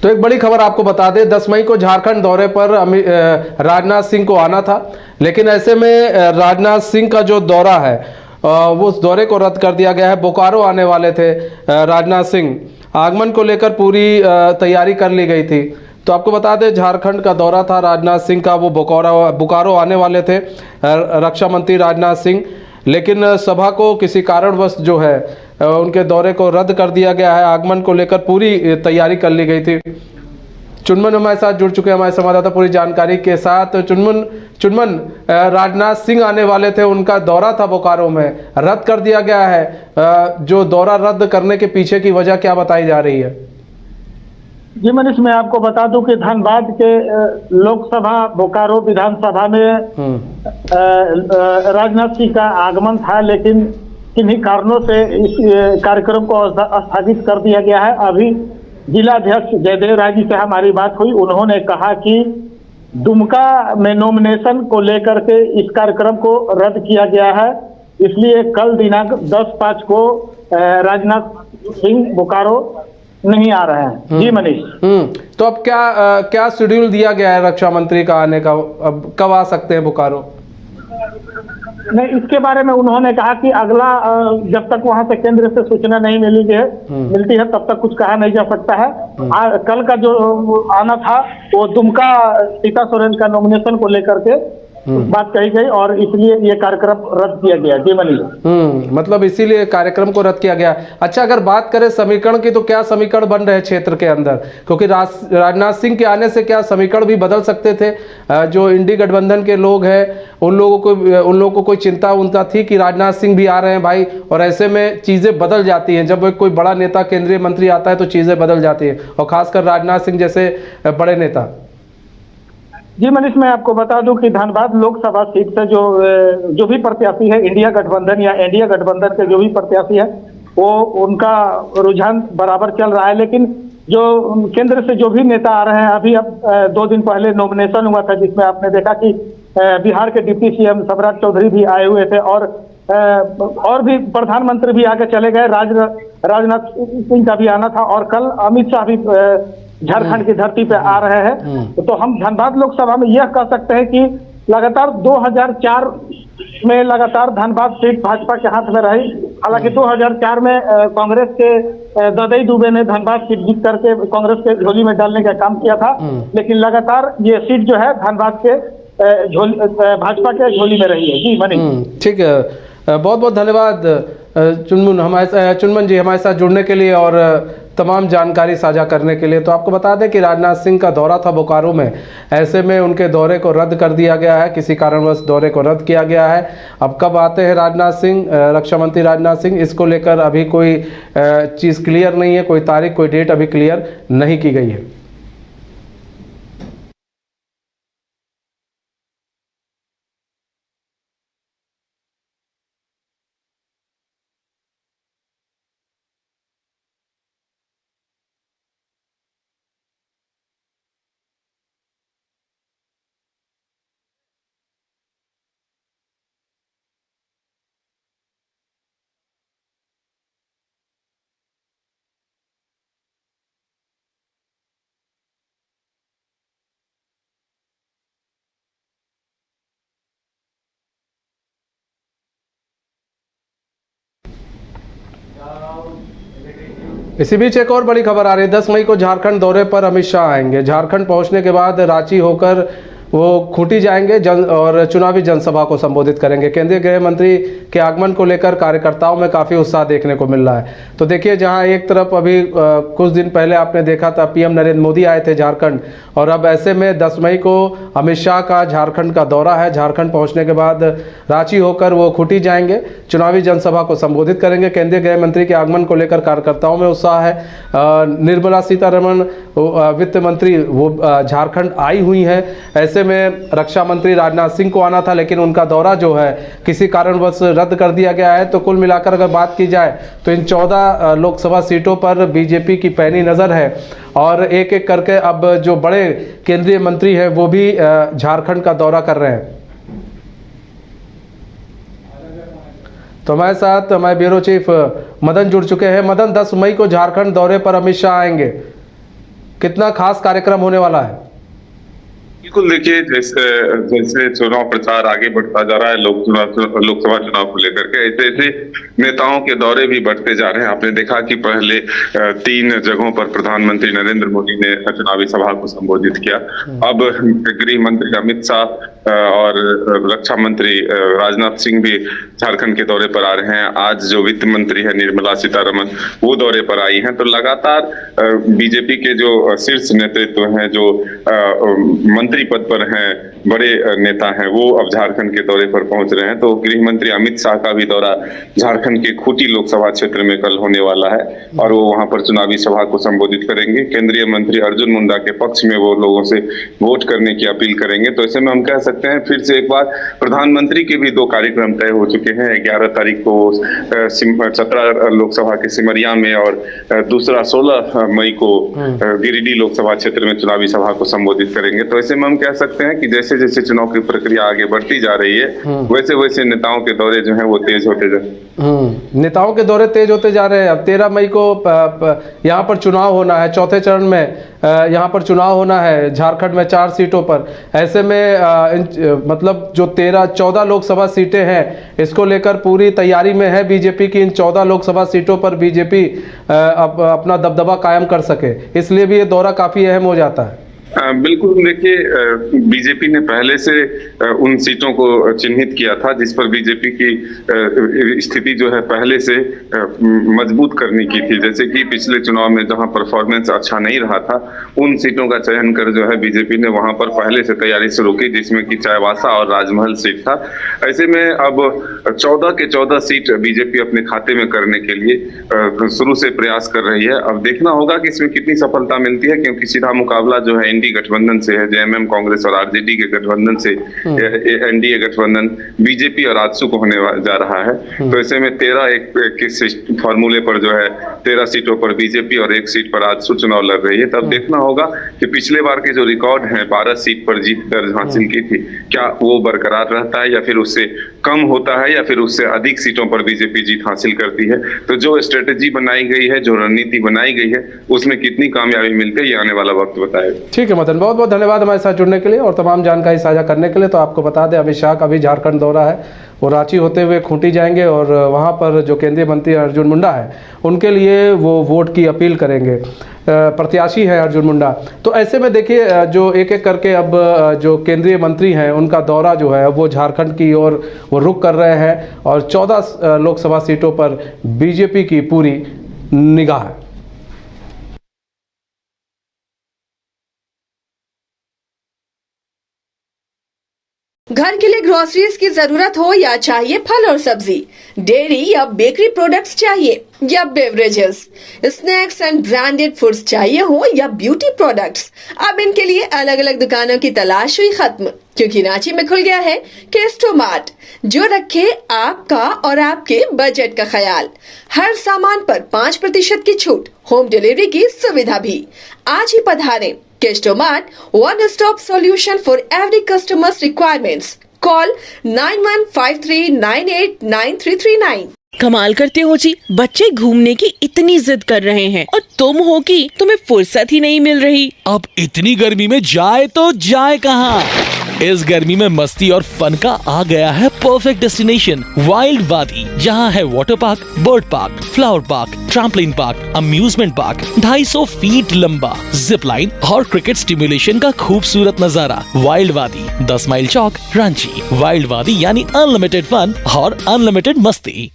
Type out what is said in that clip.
तो एक बड़ी खबर आपको बता दें, 10 मई को झारखंड दौरे पर राजनाथ सिंह को आना था, लेकिन ऐसे में राजनाथ सिंह का जो दौरा है वो उस दौरे को रद्द कर दिया गया है। बोकारो आने वाले थे राजनाथ सिंह, आगमन को लेकर पूरी तैयारी कर ली गई थी। तो आपको बता दें, झारखंड का दौरा था राजनाथ सिंह का, वो बोकारो आने वाले थे रक्षा मंत्री राजनाथ सिंह, लेकिन सभा को किसी कारणवश जो है उनके दौरे को रद्द कर दिया गया है। आगमन को लेकर पूरी तैयारी कर ली गई थी। चुनमन हमारे साथ जुड़ चुके हैं, हमारे संवाददाता पूरी जानकारी के साथ। चुनमन, राजनाथ सिंह आने वाले थे, उनका दौरा था बोकारो में, रद्द कर दिया गया है। जो दौरा रद्द करने के पीछे की वजह क्या बताई जा रही है? जी मनीष, मैं आपको बता दूं कि धनबाद के लोकसभा बोकारो विधानसभा में राजनाथ सिंह का आगमन था, लेकिन किन्हीं कारणों से इस कार्यक्रम को स्थगित कर दिया गया है। अभी जिलाध्यक्ष जयदेव राय जी से हमारी बात हुई, उन्होंने कहा कि दुमका में नॉमिनेशन को लेकर के इस कार्यक्रम को रद्द किया गया है, इसलिए कल दिनांक 10/5 को राजनाथ सिंह बोकारो नहीं आ रहे हैं। जी मनीष। तो अब क्या शेड्यूल दिया गया है रक्षा मंत्री का आने का? अब कब आ सकते हैं बोकारो? नहीं, इसके बारे में उन्होंने कहा कि अगला जब तक वहां से केंद्र से सूचना नहीं मिलती है तब तक कुछ कहा नहीं जा सकता है। कल का जो आना था वो दुमका सीता सोरेन का नॉमिनेशन को लेकर के बात कही गई और इसलिए ये कार्यक्रम रद्द किया गया। जी मनीष। मतलब इसीलिए कार्यक्रम को रद्द किया गया। अच्छा, अगर बात करें समीकरण की, तो क्या समीकरण बन रहे क्षेत्र के अंदर? क्योंकि राजनाथ सिंह के आने से क्या समीकरण भी बदल सकते थे? जो इंडी गठबंधन के लोग हैं उन लोगों को कोई चिंता उनता थी कि राजनाथ सिंह भी आ रहे हैं भाई, और ऐसे में चीजें बदल जाती हैं। जब कोई बड़ा नेता केंद्रीय मंत्री आता है तो चीजें बदल जाती हैं, और खासकर राजनाथ सिंह जैसे बड़े नेता। जी मनीष, मैं आपको बता दूं कि धनबाद लोकसभा सीट से जो भी प्रत्याशी है इंडिया गठबंधन या इंडिया गठबंधन के जो भी प्रत्याशी है वो उनका रुझान बराबर चल रहा है, लेकिन जो केंद्र से जो भी नेता आ रहे हैं, अभी अब 2 दिन पहले नॉमिनेशन हुआ था जिसमें आपने देखा कि बिहार के डिप्टी सीएम शिवराज चौधरी भी आए हुए थे और भी प्रधानमंत्री भी आगे चले गए। राजनाथ सिंह का भी आना था और कल अमित शाह भी झारखंड की धरती पे आ रहे हैं। तो हम धनबाद लोकसभा में यह कह सकते हैं कि लगातार 2004 में लगातार धनबाद सीट भाजपा के हाथ में रही। हालांकि 2004 में कांग्रेस के ददई दुबे ने धनबाद सीट जीत करके कांग्रेस के झोली में डालने का काम किया था, लेकिन लगातार ये सीट जो है धनबाद के भाजपा के झोली में रही है। जी मनीष। ठीक है, बहुत बहुत धन्यवाद चुनमन जी हमारे साथ जुड़ने के लिए और तमाम जानकारी साझा करने के लिए। तो आपको बता दें कि राजनाथ सिंह का दौरा था बोकारो में, ऐसे में उनके दौरे को रद्द कर दिया गया है, किसी कारणवश दौरे को रद्द किया गया है। अब कब आते हैं राजनाथ सिंह, रक्षा मंत्री राजनाथ सिंह, इसको लेकर अभी कोई चीज़ क्लियर नहीं है, कोई तारीख कोई डेट अभी क्लियर नहीं की गई है। इसी बीच एक और बड़ी खबर आ रही है, 10 मई को झारखंड दौरे पर अमित शाह आएंगे। झारखंड पहुंचने के बाद रांची होकर वो खूंटी जाएंगे और चुनावी जनसभा को संबोधित करेंगे। केंद्रीय गृह मंत्री के आगमन को लेकर कार्यकर्ताओं में काफ़ी उत्साह देखने को मिल रहा है। तो देखिए, जहां एक तरफ अभी कुछ दिन पहले आपने देखा था पीएम नरेंद्र मोदी आए थे झारखंड, और अब ऐसे में 10 मई को अमित शाह का झारखंड का दौरा है। झारखंड पहुंचने के बाद रांची होकर वो खूंटी जाएंगे, चुनावी जनसभा को संबोधित करेंगे। केंद्रीय गृह मंत्री के आगमन को लेकर कार्यकर्ताओं में उत्साह है। निर्मला सीतारमण वित्त मंत्री वो झारखंड आई हुई हैं। ऐसे में रक्षा मंत्री राजनाथ सिंह को आना था, लेकिन उनका दौरा जो है किसी कारणवश रद्द कर दिया गया है। तो कुल मिलाकर अगर बात की जाए तो इन 14 लोकसभा सीटों पर बीजेपी की पैनी नज़र है, और एक एक करके अब जो बड़े केंद्रीय मंत्री हैं वो भी झारखंड का दौरा कर रहे हैं। तो हमारे साथ हमारे ब्यूरो चीफ मदन जुड़ चुके हैं। मदन, 10 मई को झारखंड दौरे पर अमित शाह आएंगे, कितना खास कार्यक्रम होने वाला है? बिल्कुल, देखिए जैसे जैसे चुनाव प्रचार आगे बढ़ता जा रहा है, लोकसभा चुनाव को लेकर के ऐसे ऐसे नेताओं के दौरे भी बढ़ते जा रहे हैं। आपने देखा कि पहले 3 जगहों पर प्रधानमंत्री नरेंद्र मोदी ने चुनावी सभा को संबोधित किया। अब गृह मंत्री अमित शाह और रक्षा मंत्री राजनाथ सिंह भी झारखंड के दौरे पर आ रहे हैं। आज जो वित्त मंत्री है निर्मला सीतारमण, वो दौरे पर आई हैं। तो लगातार बीजेपी के जो शीर्ष नेतृत्व हैं, जो मंत्री पद पर हैं, बड़े नेता हैं, वो अब झारखंड के दौरे पर पहुंच रहे हैं। तो गृह मंत्री अमित शाह का भी दौरा झारखंड के खूंटी लोकसभा क्षेत्र में कल होने वाला है और वो वहां पर चुनावी सभा को संबोधित करेंगे। केंद्रीय मंत्री अर्जुन मुंडा के पक्ष में वो लोगों से वोट करने की अपील करेंगे। तो ऐसे में हम कह सकते हैं फिर से एक बार प्रधानमंत्री के भी 2 कार्यक्रम तय हो चुके हैं। 11 तारीख को 17 लोकसभा के सिमरिया में और दूसरा 16 मई को गिरिडीह लोकसभा क्षेत्र में चुनावी सभा को संबोधित करेंगे। तो ऐसे में हम कह सकते हैं कि जैसे जैसे चुनाव की प्रक्रिया आगे बढ़ती जा रही है वैसे वैसे नेताओं के दौरे जो हैं वो तेज होते जा नेताओं के दौरे तेज होते जा रहे हैं। अब 13 मई को यहाँ पर चुनाव होना है, चौथे चरण में यहाँ पर चुनाव होना है झारखंड में 4 सीटों पर। ऐसे में मतलब जो 14 लोकसभा सीटें हैं, इसको लेकर पूरी तैयारी में है बीजेपी की इन 14 लोकसभा सीटों पर बीजेपी अपना दबदबा कायम कर सके, इसलिए भी ये दौरा काफ़ी अहम हो जाता है। बिल्कुल, देखिए बीजेपी ने पहले से उन सीटों को चिन्हित किया था जिस पर बीजेपी की स्थिति जो है पहले से मजबूत करने की थी। जैसे कि पिछले चुनाव में जहां परफॉर्मेंस अच्छा नहीं रहा था, उन सीटों का चयन कर जो है बीजेपी ने वहां पर पहले से तैयारी शुरू की, जिसमें कि चाईबासा और राजमहल सीट था। ऐसे में अब 14 के 14 सीट बीजेपी अपने खाते में करने के लिए शुरू से प्रयास कर रही है। अब देखना होगा कि इसमें कितनी सफलता मिलती है, क्योंकि सीधा मुकाबला जो है एनडीए गठबंधन से है, जेएमएम कांग्रेस और आरजेडी के गठबंधन से एनडीए गठबंधन बीजेपी और आजसू को होने जा रहा है। तो ऐसे में 13 के फॉर्मूले पर जो है 13 सीटों पर बीजेपी और 1 सीट पर आजसू चुनाव लड़ रही है। तब देखना होगा कि पिछले बार के जो रिकॉर्ड है 12 सीट पर जीत दर्ज हासिल की थी, क्या वो बरकरार रहता है या फिर उससे कम होता है या फिर उससे अधिक सीटों पर बीजेपी जीत हासिल करती है। तो जो स्ट्रेटेजी बनाई गई है, जो रणनीति बनाई गई है, उसमें कितनी कामयाबी मिलती है ये आने वाला वक्त बताएगा। ठीक है मदन, बहुत बहुत धन्यवाद हमारे साथ जुड़ने के लिए और तमाम जानकारी साझा करने के लिए। तो आपको बता दें अमित शाह का भी झारखंड दौरा है, वो रांची होते हुए खूंटी जाएंगे और वहाँ पर जो केंद्रीय मंत्री अर्जुन मुंडा है उनके लिए वो वोट की अपील करेंगे। प्रत्याशी है अर्जुन मुंडा। तो ऐसे में देखिए जो एक एक करके अब जो केंद्रीय मंत्री हैं उनका दौरा जो है वो झारखंड की ओर वो रुख कर रहे हैं और 14 लोकसभा सीटों पर बीजेपी की पूरी निगाह है। घर के लिए ग्रोसरीज की जरूरत हो या चाहिए फल और सब्जी, डेयरी या बेकरी प्रोडक्ट्स चाहिए या beverages, snacks and branded foods चाहिए हो या ब्यूटी प्रोडक्ट्स, अब इनके लिए अलग अलग दुकानों की तलाश हुई खत्म, क्योंकि रांची में खुल गया है केस्टो मार्ट, जो रखे आपका और आपके बजट का ख्याल। हर सामान पर 5% की छूट, होम डिलीवरी की सुविधा भी। आज ही पधारें Kesto Mart, one stop solution for every customer's requirements. Call 9153989339. कमाल करते हो जी, बच्चे घूमने की इतनी जिद कर रहे हैं और तुम हो कि तुम्हें फुर्सत ही नहीं मिल रही। अब इतनी गर्मी में जाए तो जाए कहाँ? इस गर्मी में मस्ती और फन का आ गया है परफेक्ट डेस्टिनेशन, वाइल्ड वादी, जहाँ है water park, bird park, flower park, trampoline park, amusement park, 250 feet लंबा, जिप लाइन और क्रिकेट स्टिमुलेशन का खूबसूरत नजारा। वाइल्ड वादी, 10 माइल चौक, रांची। वाइल्ड वादी यानी अनलिमिटेड फन और अनलिमिटेड मस्ती।